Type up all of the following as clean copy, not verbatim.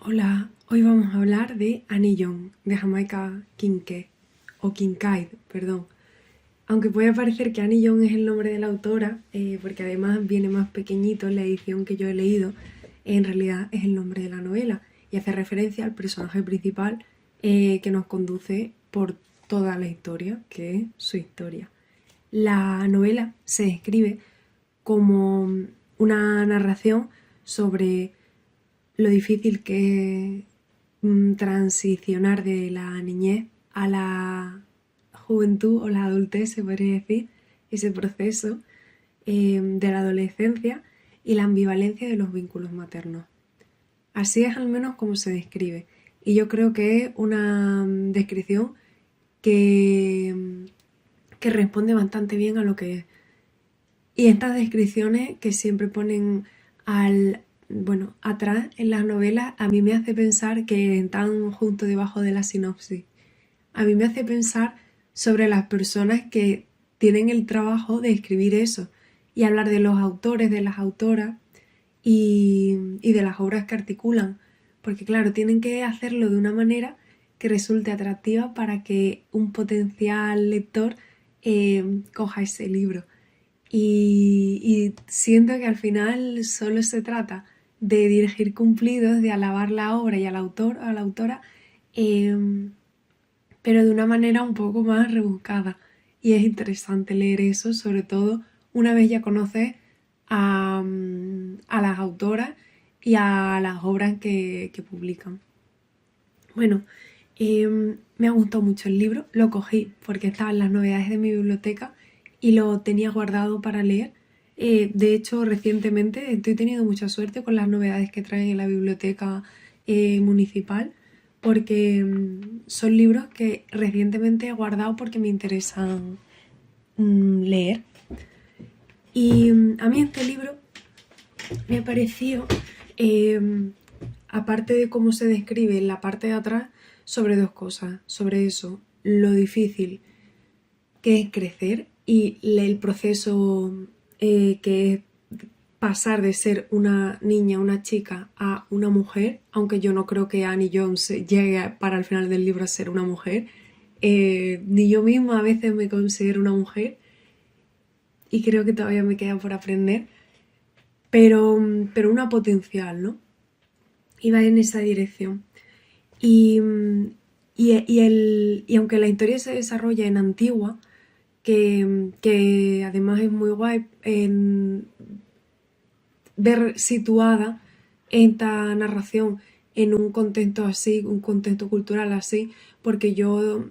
Hola, hoy vamos a hablar de Annie Young, de Jamaica Kincaid, o Kincaid, perdón. Aunque puede parecer que Annie Young es el nombre de la autora, porque además viene más pequeñito en la edición que yo he leído, en realidad es el nombre de la novela y hace referencia al personaje principal que nos conduce por toda la historia, que es su historia. La novela se describe como una narración sobre lo difícil que es transicionar de la niñez a la juventud o la adultez, se podría decir, ese proceso de la adolescencia y la ambivalencia de los vínculos maternos. Así es al menos como se describe. Y yo creo que es una descripción que, que responde bastante bien a lo que es. Y estas descripciones que siempre ponen atrás en las novelas, a mí me hace pensar que están justo debajo de la sinopsis. A mí me hace pensar sobre las personas que tienen el trabajo de escribir eso y hablar de los autores, de las autoras y de las obras que articulan. Porque claro, tienen que hacerlo de una manera que resulte atractiva para que un potencial lector coja ese libro. Y siento que al final solo se trata de dirigir cumplidos, de alabar la obra y al autor o a la autora, eh, pero de una manera un poco más rebuscada. Y es interesante leer eso, sobre todo una vez ya conoces a las autoras y a las obras que publican. Bueno, me ha gustado mucho el libro, lo cogí porque estaba en las novedades de mi biblioteca y lo tenía guardado para leer. De hecho, recientemente estoy teniendo mucha suerte con las novedades que traen en la biblioteca municipal porque son libros que recientemente he guardado porque me interesan leer. Y a mí este libro me pareció, aparte de cómo se describe en la parte de atrás, sobre dos cosas, sobre eso, lo difícil que es crecer y el proceso que es pasar de ser una niña, una chica, a una mujer, aunque yo no creo que Annie Jones llegue para el final del libro a ser una mujer, ni yo misma a veces me considero una mujer y creo que todavía me queda por aprender, pero una potencial, ¿no? Iba en esa dirección. Y, y aunque la historia se desarrolla en Antigua, que además es muy guay en ver situada esta narración en un contexto así, un contexto cultural así, porque yo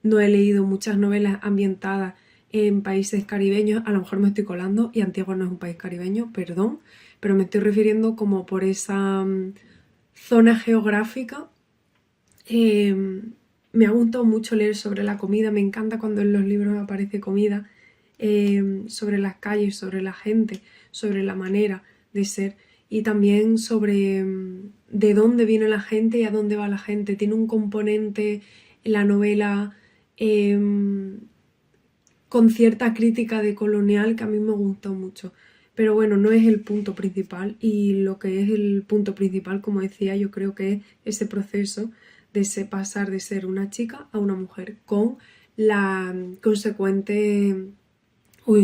no he leído muchas novelas ambientadas en países caribeños, a lo mejor me estoy colando y Antigua no es un país caribeño, perdón, pero me estoy refiriendo como por esa zona geográfica. Me ha gustado mucho leer sobre la comida, me encanta cuando en los libros aparece comida, sobre las calles, sobre la gente, sobre la manera de ser y también sobre de dónde viene la gente y a dónde va la gente. Tiene un componente en la novela con cierta crítica de colonial que a mí me gustó mucho. Pero bueno, no es el punto principal y lo que es el punto principal, como decía, yo creo que es ese proceso de pasar de ser una chica a una mujer con la consecuente,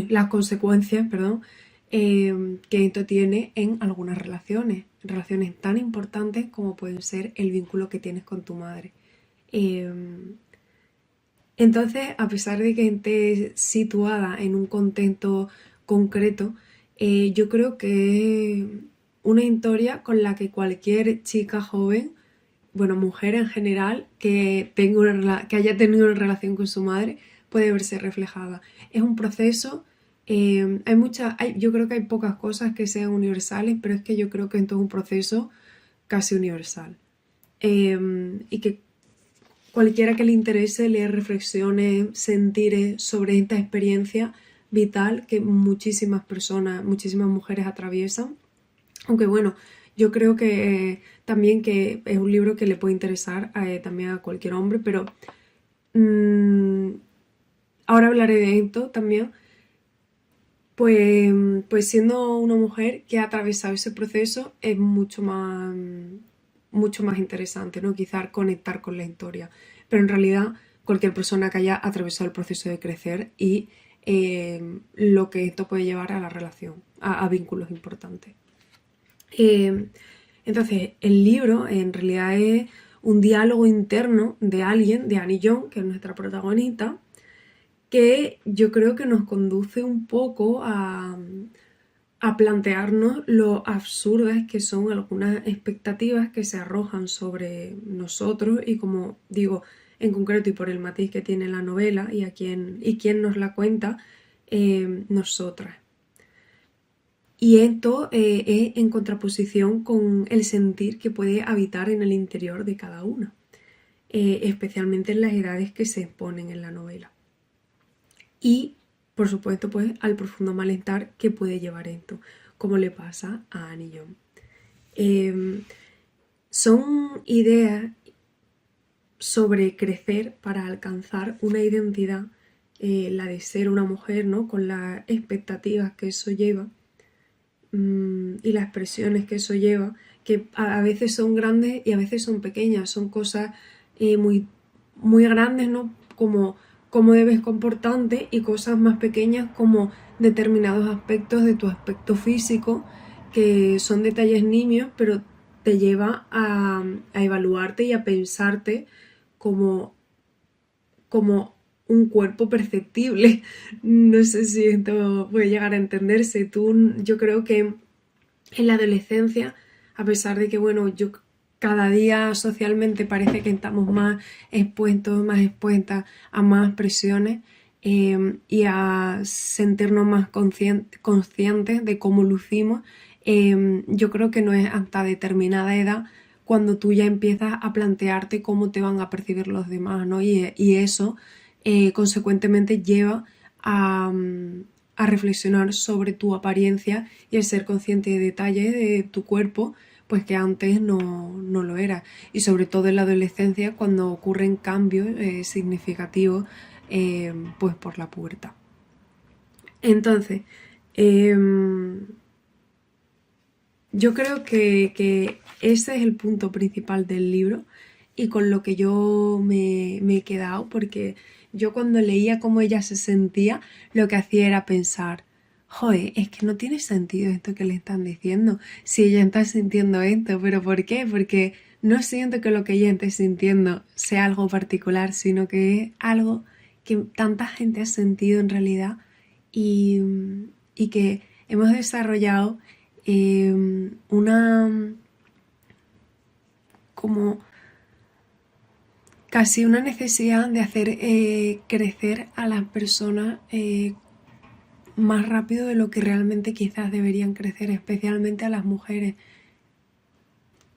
las consecuencias, perdón, que esto tiene en algunas relaciones tan importantes como pueden ser el vínculo que tienes con tu madre. Eh, entonces, a pesar de que esté situada en un contexto concreto, yo creo que es una historia con la que cualquier chica joven, bueno, mujer en general, que haya tenido una relación con su madre, puede verse reflejada. Es un proceso, yo creo que hay pocas cosas que sean universales, pero es que yo creo que esto es un proceso casi universal. Y que cualquiera que le interese leer reflexiones, sentires sobre esta experiencia vital que muchísimas personas, muchísimas mujeres atraviesan. Aunque bueno, yo creo que también que es un libro que le puede interesar también a cualquier hombre, pero mmm, ahora hablaré de esto también. Pues siendo una mujer que ha atravesado ese proceso es mucho más interesante, ¿no? Quizás conectar con la historia. Pero en realidad cualquier persona que haya atravesado el proceso de crecer y lo que esto puede llevar a la relación, a vínculos importantes. Entonces, el libro en realidad es un diálogo interno de alguien, de Annie Young, que es nuestra protagonista, que yo creo que nos conduce un poco a plantearnos lo absurdas que son algunas expectativas que se arrojan sobre nosotros y, como digo, en concreto y por el matiz que tiene la novela y quién nos la cuenta, nosotras. Y esto es en contraposición con el sentir que puede habitar en el interior de cada una, especialmente en las edades que se exponen en la novela. Y, por supuesto, pues al profundo malestar que puede llevar esto, como le pasa a Annie Young. Son ideas sobre crecer para alcanzar una identidad, la de ser una mujer, ¿no? Con las expectativas que eso lleva y las presiones que eso lleva, que a veces son grandes y a veces son pequeñas, son cosas muy, muy grandes, ¿no? Como cómo debes comportarte, y cosas más pequeñas como determinados aspectos de tu aspecto físico, que son detalles nimios, pero te lleva a evaluarte y a pensarte como, como un cuerpo perceptible. No sé si esto puede llegar a entenderse. Yo creo que en la adolescencia, a pesar de que, bueno, cada día socialmente parece que estamos más expuestos, más expuestas a más presiones y a sentirnos más conscientes de cómo lucimos, yo creo que no es hasta determinada edad cuando tú ya empiezas a plantearte cómo te van a percibir los demás, ¿no? Y eso consecuentemente lleva a reflexionar sobre tu apariencia y el ser consciente de detalles de tu cuerpo, pues que antes no lo era. Y sobre todo en la adolescencia, cuando ocurren cambios significativos pues por la pubertad. Entonces, yo creo que ese es el punto principal del libro y con lo que yo me he quedado, porque yo cuando leía cómo ella se sentía, lo que hacía era pensar, joder, es que no tiene sentido esto que le están diciendo, si ella está sintiendo esto, ¿pero por qué? Porque no siento que lo que ella esté sintiendo sea algo particular, sino que es algo que tanta gente ha sentido en realidad y, y que hemos desarrollado una como casi una necesidad de hacer crecer a las personas más rápido de lo que realmente quizás deberían crecer, especialmente a las mujeres.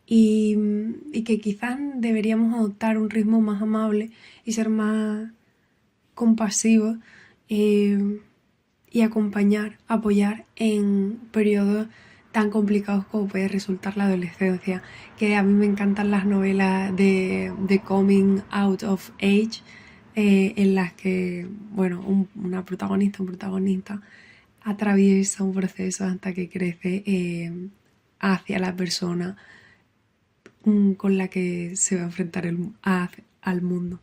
Y que quizás deberíamos adoptar un ritmo más amable y ser más compasivos y acompañar, apoyar en periodos tan complicados como puede resultar la adolescencia, que a mí me encantan las novelas de coming out of age, en las que, bueno, un protagonista atraviesa un proceso hasta que crece hacia la persona con la que se va a enfrentar al mundo.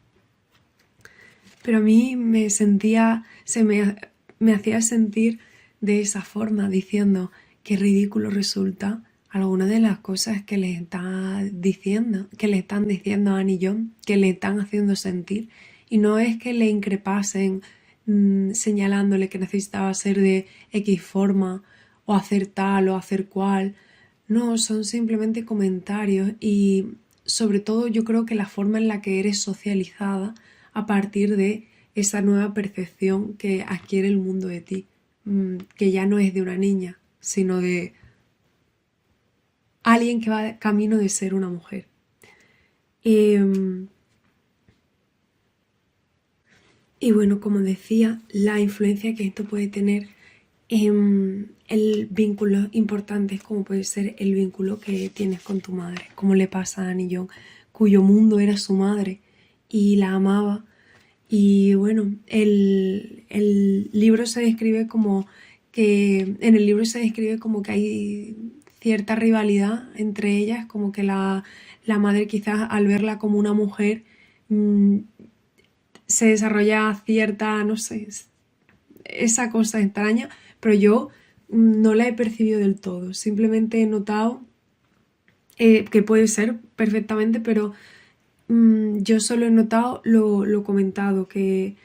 Pero a mí me hacía sentir de esa forma, diciendo qué ridículo resulta algunas de las cosas que le están diciendo a Annie Young, que le están haciendo sentir. Y no es que le increpasen señalándole que necesitaba ser de X forma o hacer tal o hacer cual. No, son simplemente comentarios, y sobre todo yo creo que la forma en la que eres socializada a partir de esa nueva percepción que adquiere el mundo de ti, que ya no es de una niña, sino de alguien que va camino de ser una mujer. Y bueno, como decía, la influencia que esto puede tener en el vínculo importante, como puede ser el vínculo que tienes con tu madre, como le pasa a Annie Young, cuyo mundo era su madre y la amaba. Y bueno, el libro se describe como que, en el libro se describe como que hay cierta rivalidad entre ellas, como que la madre quizás al verla como una mujer mm, se desarrolla cierta, no sé, esa cosa extraña, pero yo no la he percibido del todo, simplemente he notado que puede ser perfectamente, pero yo solo he notado lo comentado, que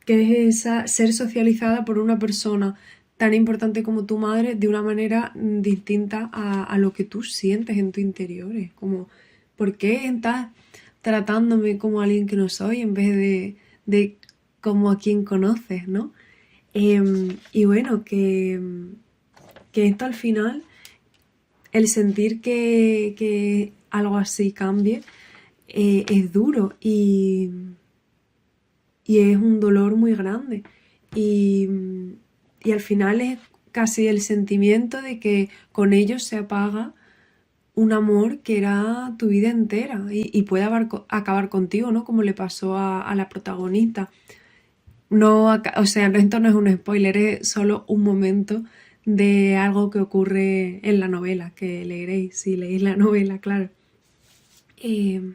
es ser socializada por una persona tan importante como tu madre de una manera distinta a lo que tú sientes en tu interior. Es como, ¿por qué estás tratándome como alguien que no soy en vez de como a quien conoces, ¿no? Y bueno, que esto al final, el sentir que algo así cambie, es duro y es un dolor muy grande. Y, y al final es casi el sentimiento de que con ellos se apaga un amor que era tu vida entera y puede acabar contigo, ¿no? Como le pasó a la protagonista. No, o sea, esto no es un spoiler, es solo un momento de algo que ocurre en la novela, que leeréis si leéis la novela, claro. Eh,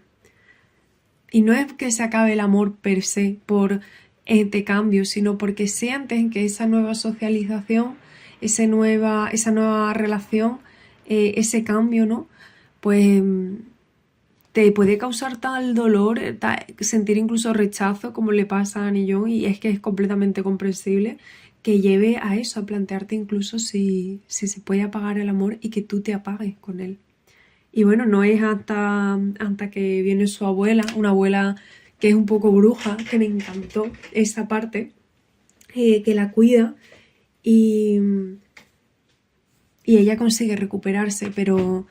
y no es que se acabe el amor per se por este cambio, sino porque sienten que esa nueva socialización, esa nueva relación, ese cambio, ¿no? Pues te puede causar tal dolor, sentir incluso rechazo como le pasa a Annie Young, y es que es completamente comprensible que lleve a eso, a plantearte incluso si se puede apagar el amor y que tú te apagues con él. Y bueno, no es hasta que viene su abuela, una abuela que es un poco bruja, que me encantó esa parte, que la cuida y, y ella consigue recuperarse, pero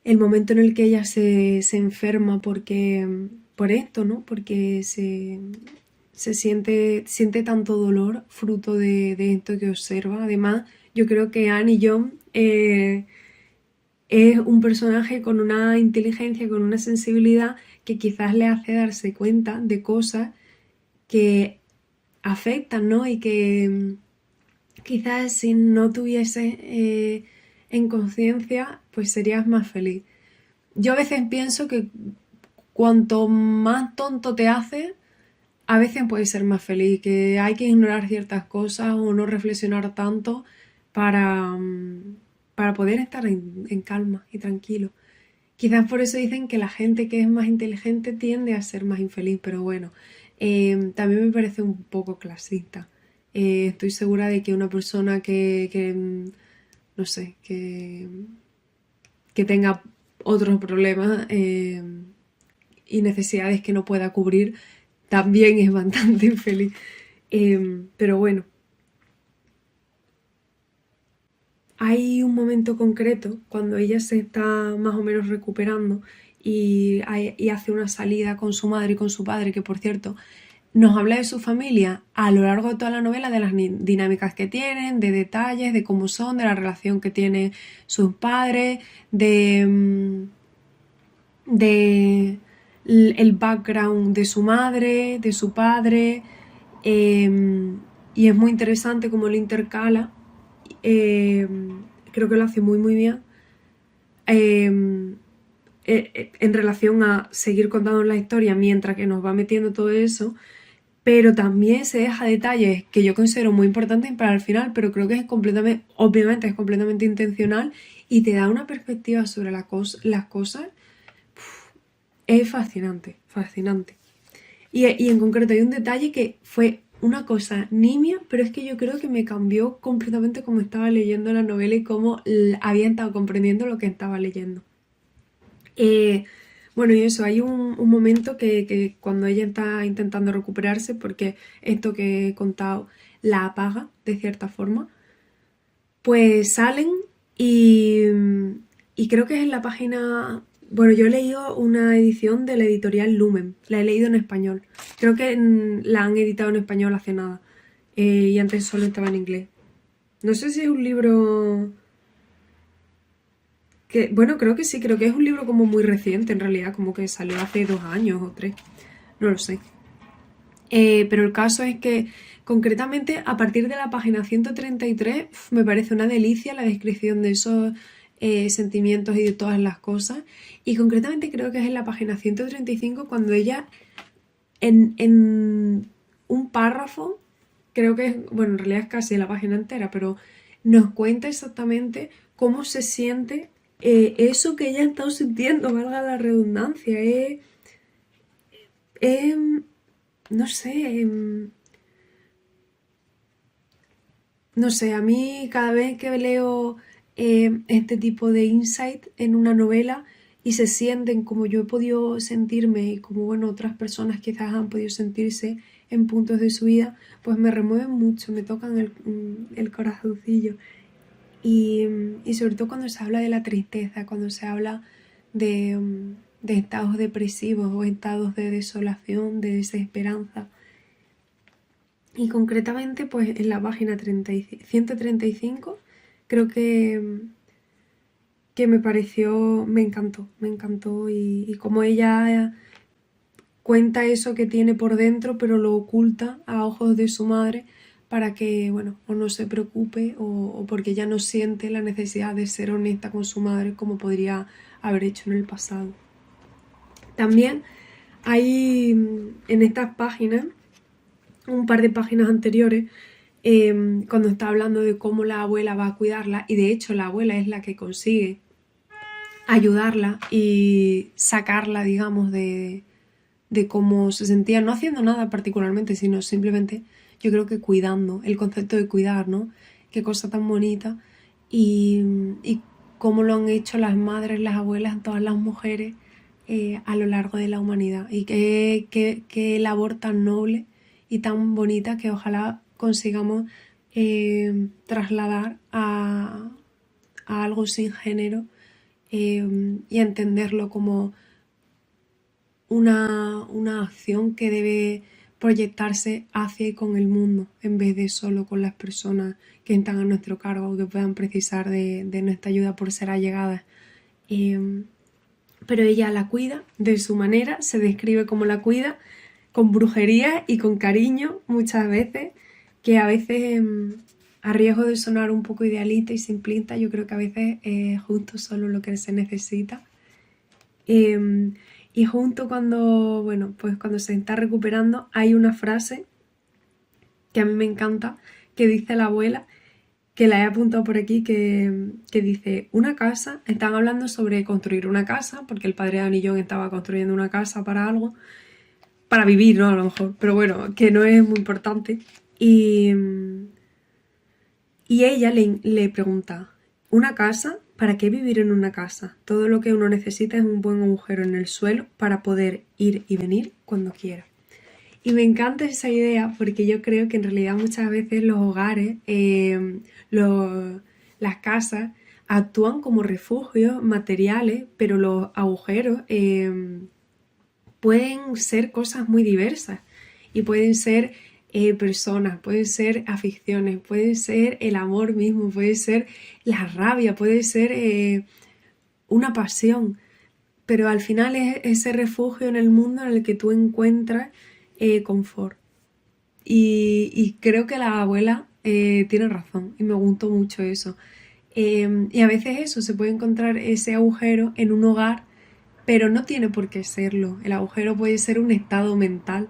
el momento en el que ella se enferma por esto, ¿no? Porque se siente tanto dolor fruto de esto que observa. Además, yo creo que Annie Young es un personaje con una inteligencia, con una sensibilidad que quizás le hace darse cuenta de cosas que afectan, ¿no? Y que quizás si no tuviese en conciencia, pues serías más feliz. Yo a veces pienso que cuanto más tonto te haces, a veces puedes ser más feliz, que hay que ignorar ciertas cosas o no reflexionar tanto para, para poder estar en calma y tranquilo. Quizás por eso dicen que la gente que es más inteligente tiende a ser más infeliz, pero bueno, también me parece un poco clasista. Estoy segura de que una persona no sé, que tenga otros problemas y necesidades que no pueda cubrir, también es bastante infeliz. Pero bueno, hay un momento concreto cuando ella se está más o menos recuperando y hace una salida con su madre y con su padre, que por cierto nos habla de su familia a lo largo de toda la novela, de las dinámicas que tienen, de detalles, de cómo son, de la relación que tienen sus padres, de el background de su madre, de su padre, y es muy interesante cómo lo intercala. Creo que lo hace muy muy bien, en relación a seguir contando la historia mientras que nos va metiendo todo eso, pero también se deja detalles que yo considero muy importantes para el final, pero creo que es completamente, obviamente es completamente intencional y te da una perspectiva sobre las cosas. Es fascinante, fascinante. Y en concreto hay un detalle que fue una cosa nimia, pero es que yo creo que me cambió completamente cómo estaba leyendo la novela y cómo había estado comprendiendo lo que estaba leyendo. Bueno, y eso, hay un momento que cuando ella está intentando recuperarse, porque esto que he contado la apaga de cierta forma, pues salen y creo que es en la página... Bueno, yo he leído una edición de la editorial Lumen, la he leído en español. Creo que la han editado en español hace nada, y antes solo estaba en inglés. No sé si es un libro que, bueno, creo que sí, creo que es un libro como muy reciente en realidad, como que salió hace 2 años o 3, no lo sé. Pero el caso es que concretamente a partir de la página 133 me parece una delicia la descripción de esos sentimientos y de todas las cosas. Y concretamente creo que es en la página 135 cuando ella en un párrafo, creo que es, bueno, en realidad es casi la página entera, pero nos cuenta exactamente cómo se siente eso que ella ha estado sintiendo, valga la redundancia. No sé, no sé, a mí cada vez que leo este tipo de insight en una novela y se sienten como yo he podido sentirme y como bueno, otras personas quizás han podido sentirse en puntos de su vida, pues me remueven mucho, me tocan el corazoncillo. Y sobre todo cuando se habla de la tristeza, cuando se habla de estados depresivos o estados de desolación, de desesperanza. Y concretamente, pues en la página 135, creo que me pareció, me encantó y como ella cuenta eso que tiene por dentro, pero lo oculta a ojos de su madre para que, bueno, o no se preocupe o porque ella no siente la necesidad de ser honesta con su madre como podría haber hecho en el pasado. También hay en estas páginas, un par de páginas anteriores, cuando está hablando de cómo la abuela va a cuidarla, y de hecho la abuela es la que consigue ayudarla y sacarla, digamos, de cómo se sentía, no haciendo nada particularmente, sino simplemente, yo creo que cuidando, el concepto de cuidar, ¿no? Qué cosa tan bonita y cómo lo han hecho las madres, las abuelas, todas las mujeres a lo largo de la humanidad. Y qué labor tan noble y tan bonita que ojalá consigamos trasladar a algo sin género y entenderlo como una acción que debe proyectarse hacia y con el mundo en vez de solo con las personas que están a nuestro cargo o que puedan precisar de nuestra ayuda por ser allegadas. Pero ella la cuida de su manera, se describe como la cuida, con brujería y con cariño muchas veces, que a veces a riesgo de sonar un poco idealista y simplista, yo creo que a veces es justo solo lo que se necesita. Y justo cuando, bueno, pues cuando se está recuperando hay una frase que a mí me encanta, que dice la abuela, que la he apuntado por aquí, que dice, una casa, están hablando sobre construir una casa, porque el padre de Anillón estaba construyendo una casa para algo, para vivir, ¿no? A lo mejor, pero bueno, que no es muy importante. Y ella le pregunta, ¿una casa? ¿Para qué vivir en una casa? Todo lo que uno necesita es un buen agujero en el suelo para poder ir y venir cuando quiera. Y me encanta esa idea porque yo creo que en realidad muchas veces los hogares, las casas, actúan como refugios materiales, pero los agujeros pueden ser cosas muy diversas y pueden ser personas, pueden ser aficiones, puede ser el amor mismo, puede ser la rabia, puede ser una pasión, pero al final es ese refugio en el mundo en el que tú encuentras confort. Y creo que la abuela tiene razón y me gustó mucho eso. Y a veces eso, se puede encontrar ese agujero en un hogar, pero no tiene por qué serlo. El agujero puede ser un estado mental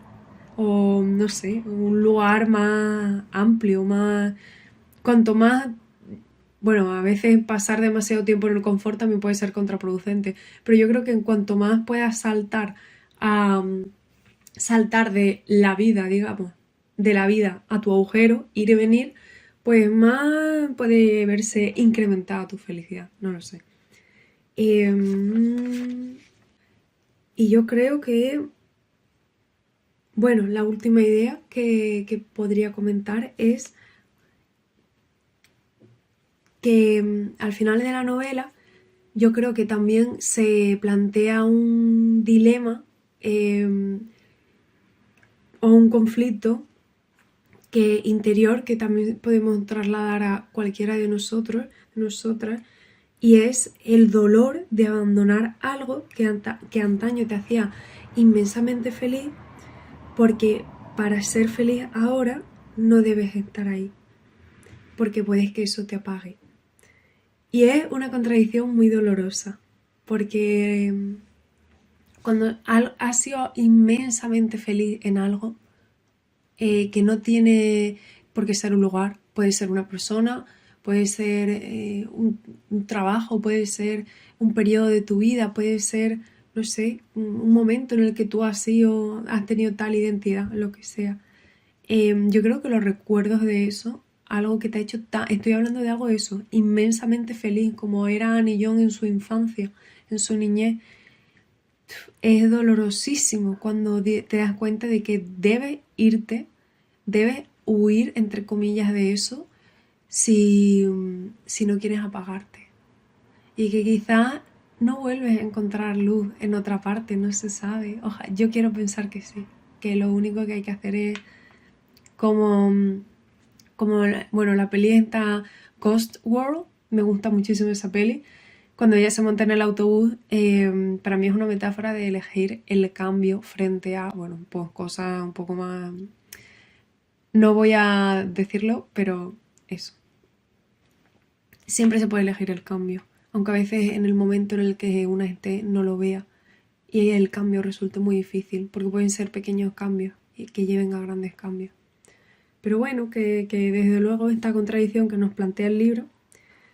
o, no sé, un lugar más amplio, más... Cuanto más... Bueno, a veces pasar demasiado tiempo en el confort también puede ser contraproducente, pero yo creo que en cuanto más puedas saltar de la vida, digamos, de la vida a tu agujero, ir y venir, pues más puede verse incrementada tu felicidad, no lo sé. Y yo creo que, bueno, la última idea que podría comentar es que al final de la novela yo creo que también se plantea un dilema o un conflicto interior que también podemos trasladar a cualquiera de nosotros, de nosotras, y es el dolor de abandonar algo que antaño te hacía inmensamente feliz porque para ser feliz ahora no debes estar ahí, porque puedes que eso te apague. Y es una contradicción muy dolorosa, porque cuando has sido inmensamente feliz en algo, que no tiene por qué ser un lugar, puede ser una persona, puede ser un trabajo, puede ser un periodo de tu vida, puede ser, no sé, un momento en el que tú has tenido tal identidad, lo que sea. Yo creo que los recuerdos de eso, algo que te ha hecho estoy hablando de algo de eso, inmensamente feliz, como era Annie Young en su infancia, en su niñez. Es dolorosísimo cuando te das cuenta de que debes irte, debes huir, entre comillas, de eso si no quieres apagarte. Y que quizás no vuelves a encontrar luz en otra parte, no se sabe. Yo quiero pensar que sí, que lo único que hay que hacer es como, bueno, la peli esta Ghost World, me gusta muchísimo esa peli. Cuando ella se monta en el autobús, para mí es una metáfora de elegir el cambio frente a, bueno, pues cosas un poco más... No voy a decirlo, pero eso. Siempre se puede elegir el cambio, aunque a veces en el momento en el que una esté no lo vea y el cambio resulte muy difícil, porque pueden ser pequeños cambios y que lleven a grandes cambios. Pero bueno, que desde luego esta contradicción que nos plantea el libro,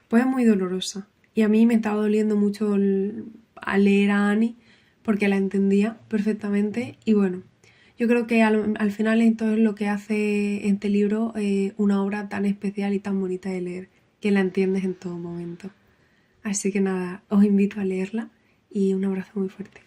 pues es muy dolorosa. Y a mí me estaba doliendo mucho al leer a Annie, porque la entendía perfectamente. Y bueno, yo creo que al final esto es lo que hace este libro una obra tan especial y tan bonita de leer, que la entiendes en todo momento. Así que nada, os invito a leerla y un abrazo muy fuerte.